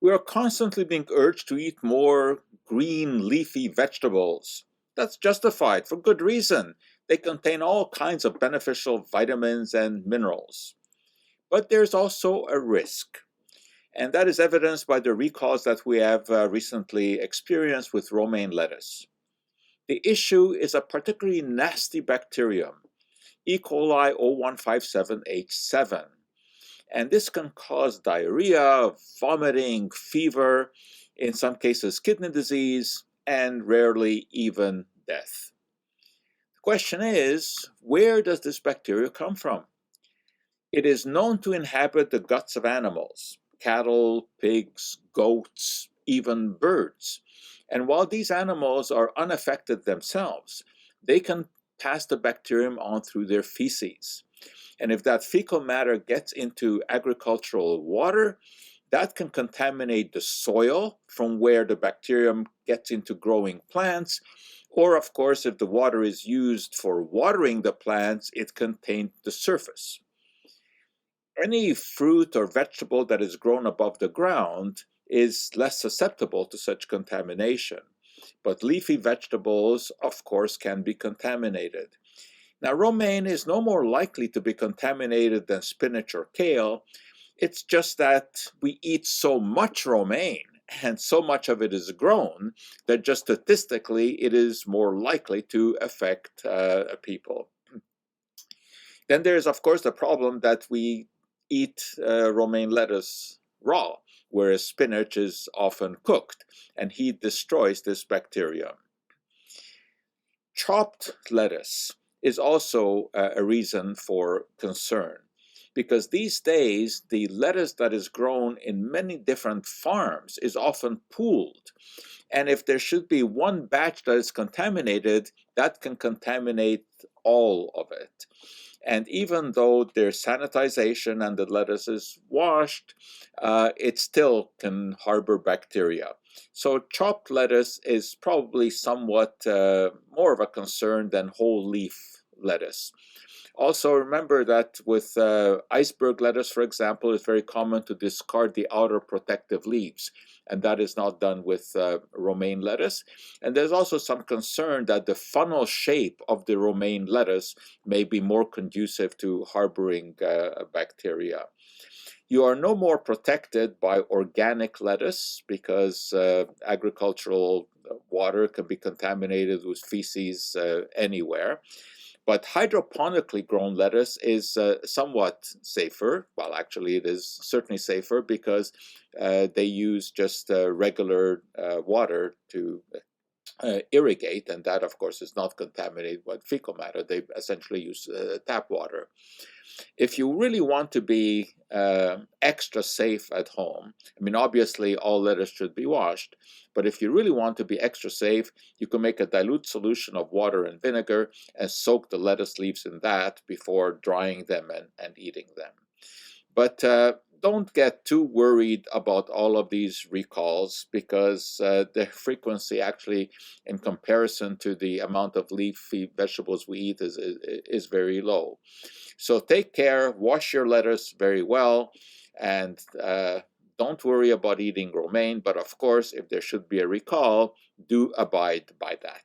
We are constantly being urged to eat more green leafy vegetables. That's justified for good reason. They contain all kinds of beneficial vitamins and minerals. But there's also a risk, and that is evidenced by the recalls that we have recently experienced with romaine lettuce. The issue is a particularly nasty bacterium, E. coli 0157H7. And this can cause diarrhea, vomiting, fever, in some cases kidney disease, and rarely even death. The question is, where does this bacteria come from? It is known to inhabit the guts of animals, cattle, pigs, goats, even birds. And while these animals are unaffected themselves, they can pass the bacterium on through their feces. And if that fecal matter gets into agricultural water, that can contaminate the soil from where the bacterium gets into growing plants. Or, of course, if the water is used for watering the plants, it can taint the surface. Any fruit or vegetable that is grown above the ground is less susceptible to such contamination. But leafy vegetables, of course, can be contaminated. Now, romaine is no more likely to be contaminated than spinach or kale. It's just that we eat so much romaine and so much of it is grown that just statistically it is more likely to affect people. Then there's, of course, the problem that we eat romaine lettuce raw, whereas spinach is often cooked, and heat destroys this bacterium. Chopped lettuce is also a reason for concern, because these days the lettuce that is grown in many different farms is often pooled. And if there should be one batch that is contaminated, that can contaminate all of it. And even though there's sanitization and the lettuce is washed, it still can harbor bacteria. So chopped lettuce is probably somewhat more of a concern than whole leaf lettuce. Also, remember that with iceberg lettuce, for example, it's very common to discard the outer protective leaves, and that is not done with romaine lettuce. And there's also some concern that the funnel shape of the romaine lettuce may be more conducive to harboring bacteria. You are no more protected by organic lettuce because agricultural water can be contaminated with feces anywhere. But hydroponically grown lettuce is somewhat safer. Well, actually, it is certainly safer because they use just regular water to irrigate, and that, of course, is not contaminated with fecal matter. They essentially use tap water. If you really want to be extra safe at home, I mean, obviously all lettuce should be washed, but if you really want to be extra safe, you can make a dilute solution of water and vinegar and soak the lettuce leaves in that before drying them and eating them. But don't get too worried about all of these recalls because the frequency actually, in comparison to the amount of leafy vegetables we eat, is very low. So take care, wash your lettuce very well, and don't worry about eating romaine. But of course, if there should be a recall, do abide by that.